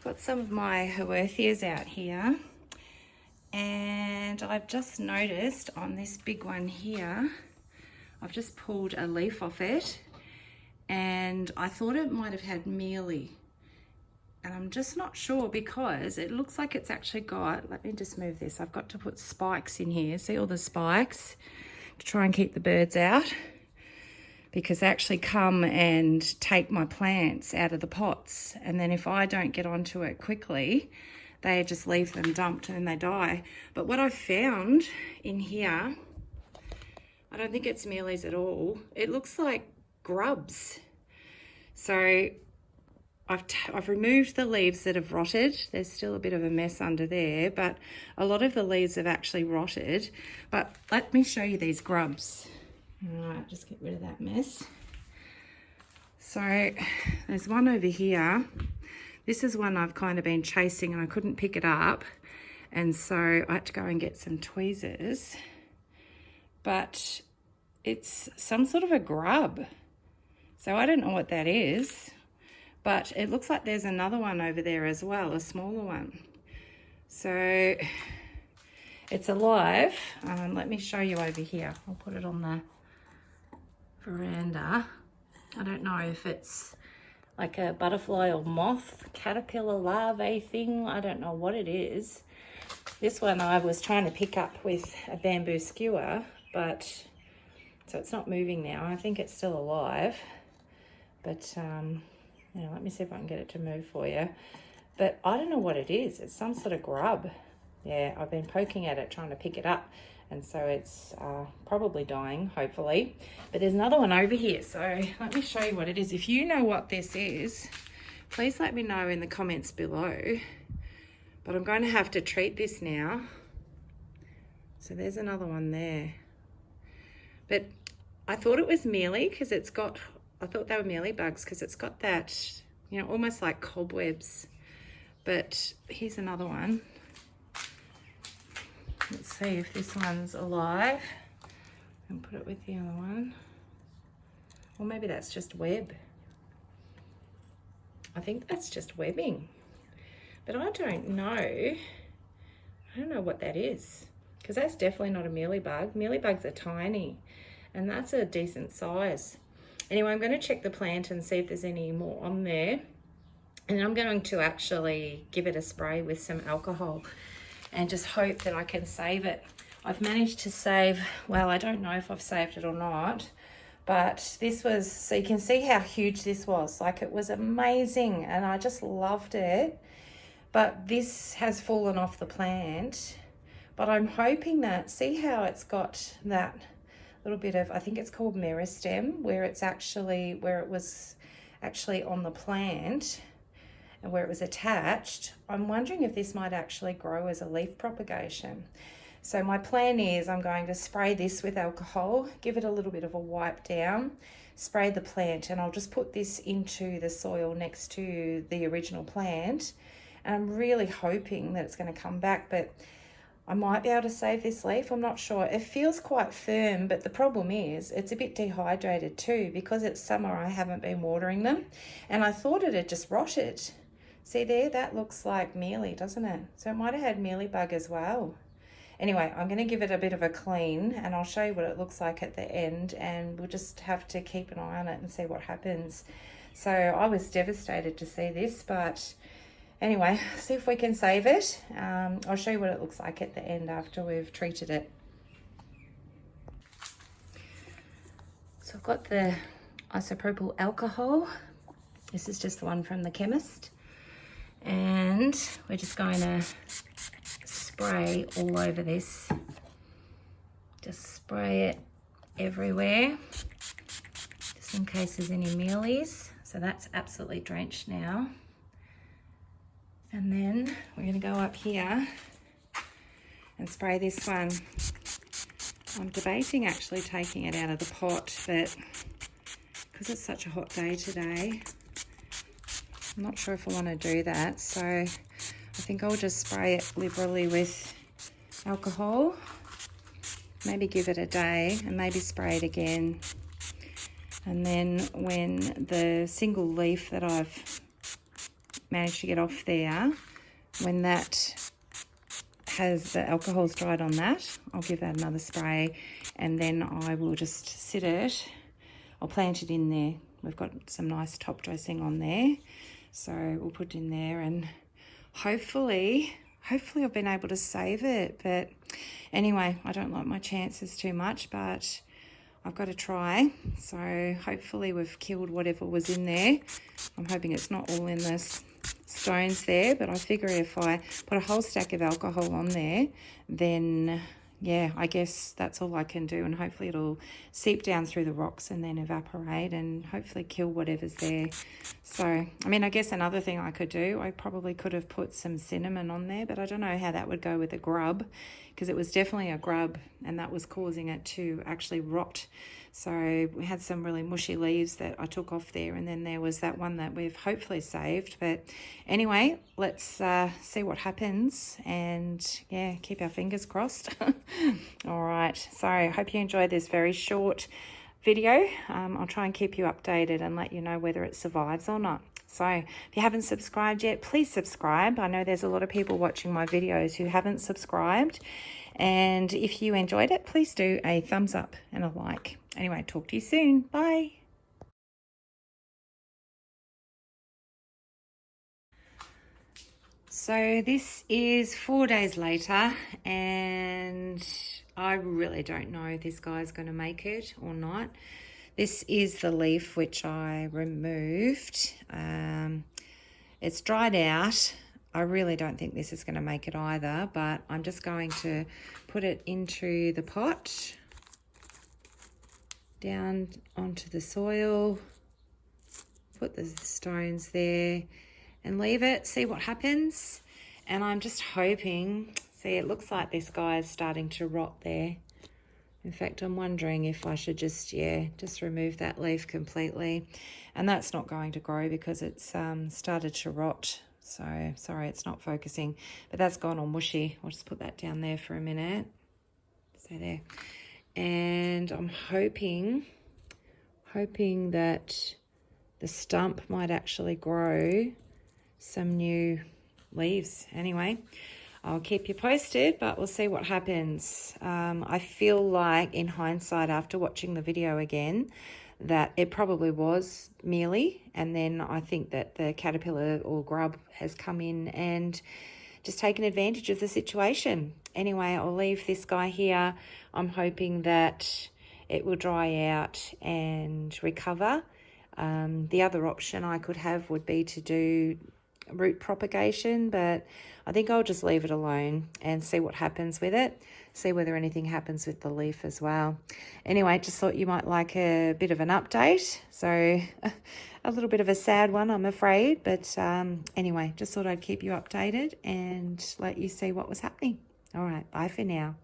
Got some of my Haworthias out here, and I've just noticed on this big one here, I've just pulled a leaf off it, and I thought it might have had mealy, and I'm just not sure because it looks like it's actually got, let me just move this, I've got to put spikes in here, see all the spikes, to try and keep the birds out, because they actually come and take my plants out of the pots, and then if I don't get onto it quickly, they just leave them dumped and they die. But what I found in here, I don't think it's mealies at all. It looks like grubs. So I've removed the leaves that have rotted. There's still a bit of a mess under there, but a lot of the leaves have actually rotted. But let me show you these grubs. All right, just get rid of that mess. So there's one over here. This is one I've kind of been chasing and I couldn't pick it up. And so I had to go and get some tweezers. But it's some sort of a grub. So I don't know what that is. But it looks like there's another one over there as well, a smaller one. So it's alive. Let me show you over here. I'll put it on the veranda. I don't know if it's like a butterfly or moth, caterpillar larvae thing. I don't know what it is. This one I was trying to pick up with a bamboo skewer, but so it's not moving now. I think it's still alive. But yeah, let me see if I can get it to move for you. But I don't know what it is. It's some sort of grub. Yeah, I've been poking at it, trying to pick it up. And so it's probably dying, hopefully. But there's another one over here. So let me show you what it is. If you know what this is, please let me know in the comments below. But I'm going to have to treat this now. So there's another one there. But I thought it was mealy because it's got, I thought they were mealy bugs because it's got that, you know, almost like cobwebs. But here's another one. Let's see if this one's alive and put it with the other one. Or maybe that's just web. I think that's just webbing. But I don't know. I don't know what that is, because that's definitely not a mealybug. Mealybugs are tiny and that's a decent size. Anyway, I'm going to check the plant and see if there's any more on there. And I'm going to actually give it a spray with some alcohol and just hope that I can save it. I've managed to save, well, I don't know if I've saved it or not, but this was, so you can see how huge this was. Like, it was amazing and I just loved it. But this has fallen off the plant. But I'm hoping that, see how it's got that little bit of, I think it's called meristem, where it's actually, where it was actually on the plant and where it was attached. I'm wondering if this might actually grow as a leaf propagation. So my plan is I'm going to spray this with alcohol, give it a little bit of a wipe down, spray the plant, and I'll just put this into the soil next to the original plant. And I'm really hoping that it's going to come back, but I might be able to save this leaf. I'm not sure. It feels quite firm, but the problem is it's a bit dehydrated too, because it's summer. I haven't been watering them, and I thought it had just rotted. See there, that looks like mealy, doesn't it? So it might have had mealybug as well. Anyway, I'm going to give it a bit of a clean and I'll show you what it looks like at the end, and we'll just have to keep an eye on it and see what happens. So I was devastated to see this, but anyway, see if we can save it. I'll show you what it looks like at the end after we've treated it. So I've got the isopropyl alcohol. This is just the one from the chemist. And we're just going to spray all over this. Just spray it everywhere, just in case there's any mealies. So that's absolutely drenched now. And then we're going to go up here and spray this one. I'm debating actually taking it out of the pot, but because it's such a hot day today, I'm not sure if I want to do that. So I think I'll just spray it liberally with alcohol, maybe give it a day and maybe spray it again. And then when the single leaf that I've manage to get off there, when that has the alcohol's dried on that, I'll give that another spray, and then I will just sit it. I'll plant it in there. We've got some nice top dressing on there, so we'll put it in there, and hopefully I've been able to save it. But anyway, I don't like my chances too much, but I've got to try. So hopefully we've killed whatever was in there. I'm hoping it's not all in the stones there, but I figure if I put a whole stack of alcohol on there, then yeah, I guess that's all I can do, and hopefully it'll seep down through the rocks and then evaporate and hopefully kill whatever's there. So, I mean, I guess another thing I could do, I probably could have put some cinnamon on there, but I don't know how that would go with a grub, because it was definitely a grub and that was causing it to actually rot. So we had some really mushy leaves that I took off there, and then there was that one that we've hopefully saved. But anyway, let's see what happens, and yeah, keep our fingers crossed. All right, so I hope you enjoyed this very short video. I'll try and keep you updated and let you know whether it survives or not. So if you haven't subscribed yet, please subscribe. I know there's a lot of people watching my videos who haven't subscribed. And if you enjoyed it, please do a thumbs up and a like. Anyway, talk to you soon. Bye. So this is 4 days later, and I really don't know if this guy's going to make it or not. This is the leaf which I removed. It's dried out. I really don't think this is going to make it either, but I'm just going to put it into the pot, down onto the soil, put the stones there and leave it, see what happens. And I'm just hoping, see, it looks like this guy is starting to rot there. In fact, I'm wondering if I should just remove that leaf completely. And that's not going to grow because it's started to rot. So, sorry, it's not focusing, but that's gone all mushy. I'll just put that down there for a minute. So there. And I'm hoping that the stump might actually grow some new leaves. Anyway, I'll keep you posted, but we'll see what happens. I feel like in hindsight, after watching the video again, that it probably was mealy, and then I think that the caterpillar or grub has come in and just taken advantage of the situation. Anyway, I'll leave this guy here. I'm hoping that it will dry out and recover. The other option I could have would be to do root propagation, but I think I'll just leave it alone and see what happens with it, see whether anything happens with the leaf as well. Anyway, just thought you might like a bit of an update. So a little bit of a sad one, I'm afraid, but anyway, just thought I'd keep you updated and let you see what was happening. All right, bye for now.